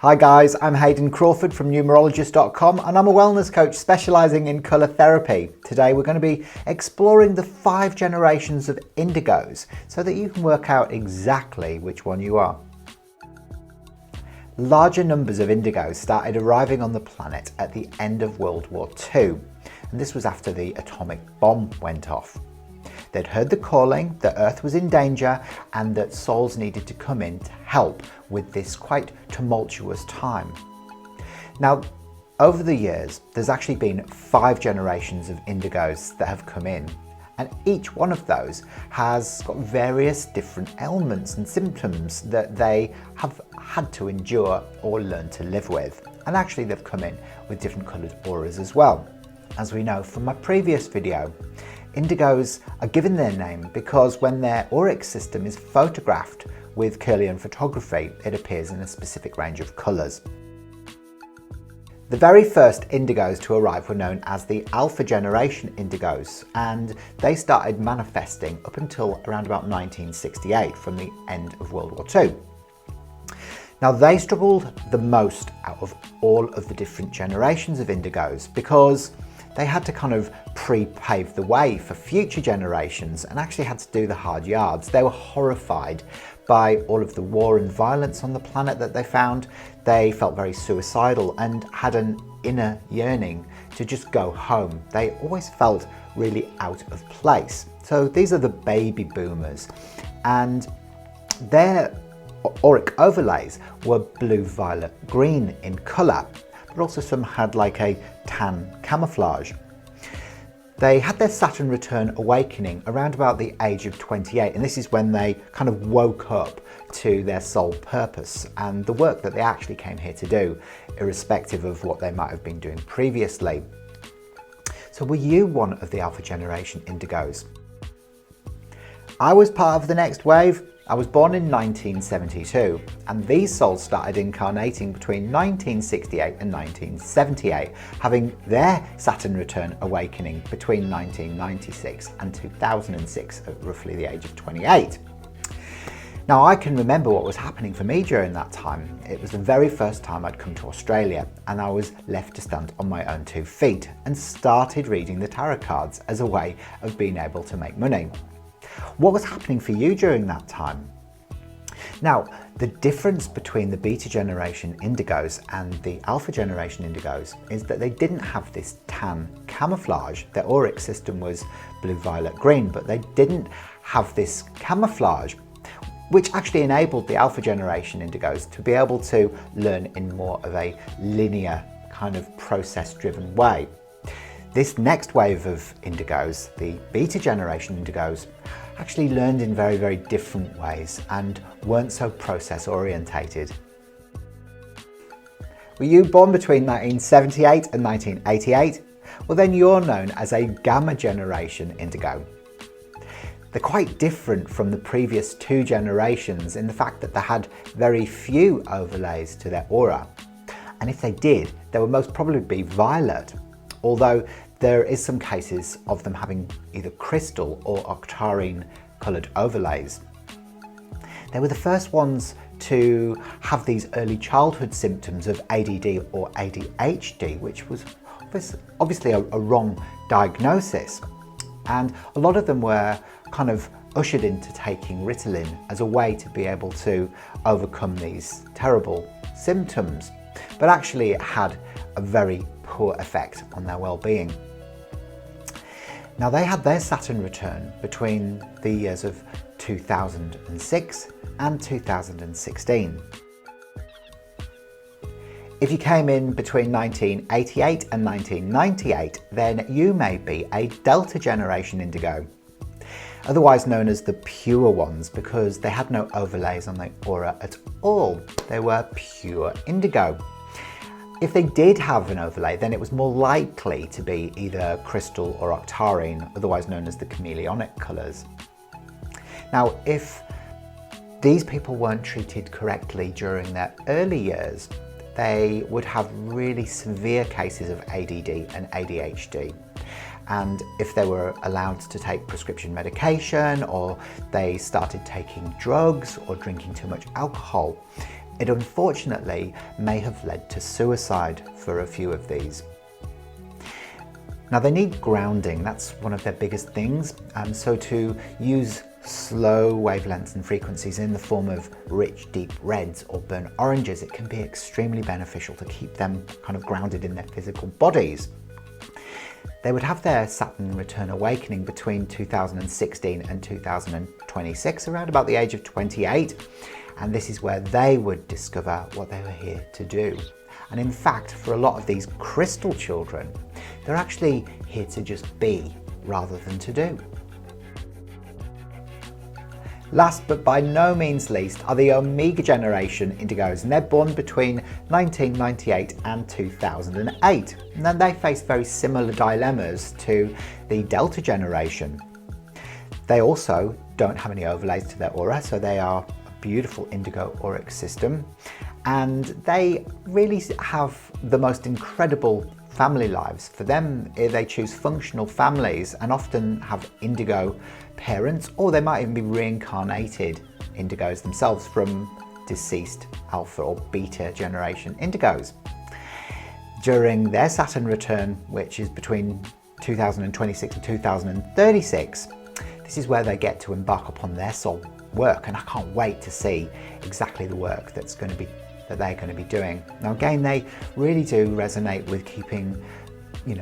Hi guys, I'm Hayden Crawford from numerologist.com and I'm a wellness coach specialising in colour therapy. Today we're going to be exploring the 5 generations of indigos so that you can work out exactly which one you are. Larger numbers of indigos started arriving on the planet at the end of World War II, and this was after the atomic bomb went off. They'd heard the calling that Earth was in danger and that souls needed to come in to help with this quite tumultuous time. Now, over the years, there's actually been 5 generations of indigos that have come in, and each one of those has got various different ailments and symptoms that they have had to endure or learn to live with. And actually they've come in with different coloured auras as well. As we know from my previous video, indigos are given their name because when their auric system is photographed with Kirlian photography, it appears in a specific range of colours. The very first indigos to arrive were known as the Alpha Generation indigos, and they started manifesting up until around about 1968 from the end of World War II. Now they struggled the most out of all of the different generations of indigos because they had to kind of pre-pave the way for future generations and actually had to do the hard yards. They were horrified by all of the war and violence on the planet that they found. They felt very suicidal and had an inner yearning to just go home. They always felt really out of place. So these are the baby boomers, and their auric overlays were blue, violet, green in colour, but also some had like a tan camouflage. They had their Saturn return awakening around about the age of 28, and this is when they kind of woke up to their soul purpose and the work that they actually came here to do, irrespective of what they might have been doing previously. So were you one of the Alpha Generation indigos? I was part of the next wave. I was born in 1972, and these souls started incarnating between 1968 and 1978, having their Saturn return awakening between 1996 and 2006 at roughly the age of 28. Now I can remember what was happening for me during that time. It was the very first time I'd come to Australia, and I was left to stand on my own 2 feet and started reading the tarot cards as a way of being able to make money. What was happening for you during that time? Now, the difference between the Beta Generation indigos and the Alpha Generation indigos is that they didn't have this tan camouflage. Their auric system was blue, violet, green, but they didn't have this camouflage, which actually enabled the Alpha Generation indigos to be able to learn in more of a linear kind of process-driven way. This next wave of indigos, the Beta Generation indigos, actually learned in very, very different ways and weren't so process orientated. Were you born between 1978 and 1988? Well, then you're known as a Gamma Generation indigo. They're quite different from the previous 2 generations in the fact that they had very few overlays to their aura. And if they did, they would most probably be violet, although there is some cases of them having either crystal or octarine coloured overlays. They were the first ones to have these early childhood symptoms of ADD or ADHD, which was obviously a wrong diagnosis. And a lot of them were kind of ushered into taking Ritalin as a way to be able to overcome these terrible symptoms. But actually it had a very poor effect on their well-being. Now they had their Saturn return between the years of 2006 and 2016. If you came in between 1988 and 1998, then you may be a Delta Generation indigo, otherwise known as the pure ones because they had no overlays on their aura at all. They were pure indigo. If they did have an overlay, then it was more likely to be either crystal or octarine, otherwise known as the chameleonic colours. Now, if these people weren't treated correctly during their early years, they would have really severe cases of ADD and ADHD. And if they were allowed to take prescription medication, or they started taking drugs or drinking too much alcohol, It unfortunately may have led to suicide for a few of these. Now they need grounding, that's one of their biggest things, so to use slow wavelengths and frequencies in the form of rich deep reds or burnt oranges, it can be extremely beneficial to keep them kind of grounded in their physical bodies. They would have their Saturn return awakening between 2016 and 2026, around about the age of 28, and this is where they would discover what they were here to do. And in fact, for a lot of these crystal children, they're actually here to just be rather than to do. Last but by no means least are the Omega Generation Indigos, and they're born between 1998 and 2008. And then they face very similar dilemmas to the Delta Generation. They also don't have any overlays to their aura, so they are a beautiful indigo auric system. And they really have the most incredible family lives. For them, they choose functional families and often have indigo parents, or they might even be reincarnated indigos themselves from deceased alpha or beta generation indigos. During their Saturn return, which is between 2026 and 2036, this is where they get to embark upon their soul work, and I can't wait to see exactly the work that they're going to be doing. Now again, they really do resonate with keeping,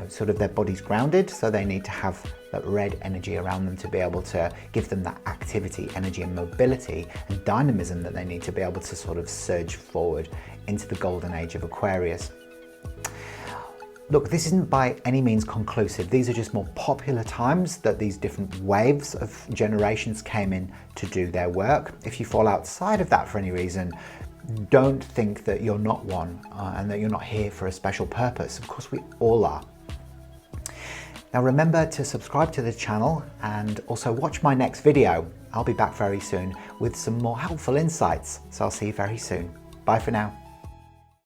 sort of their bodies grounded, so they need to have that red energy around them to be able to give them that activity, energy and mobility and dynamism that they need to be able to sort of surge forward into the golden age of Aquarius. Look, this isn't by any means conclusive. These are just more popular times that these different waves of generations came in to do their work. If you fall outside of that for any reason, don't think that you're not one and that you're not here for a special purpose. Of course, we all are. Now remember to subscribe to the channel and also watch my next video. I'll be back very soon with some more helpful insights. So I'll see you very soon. Bye for now.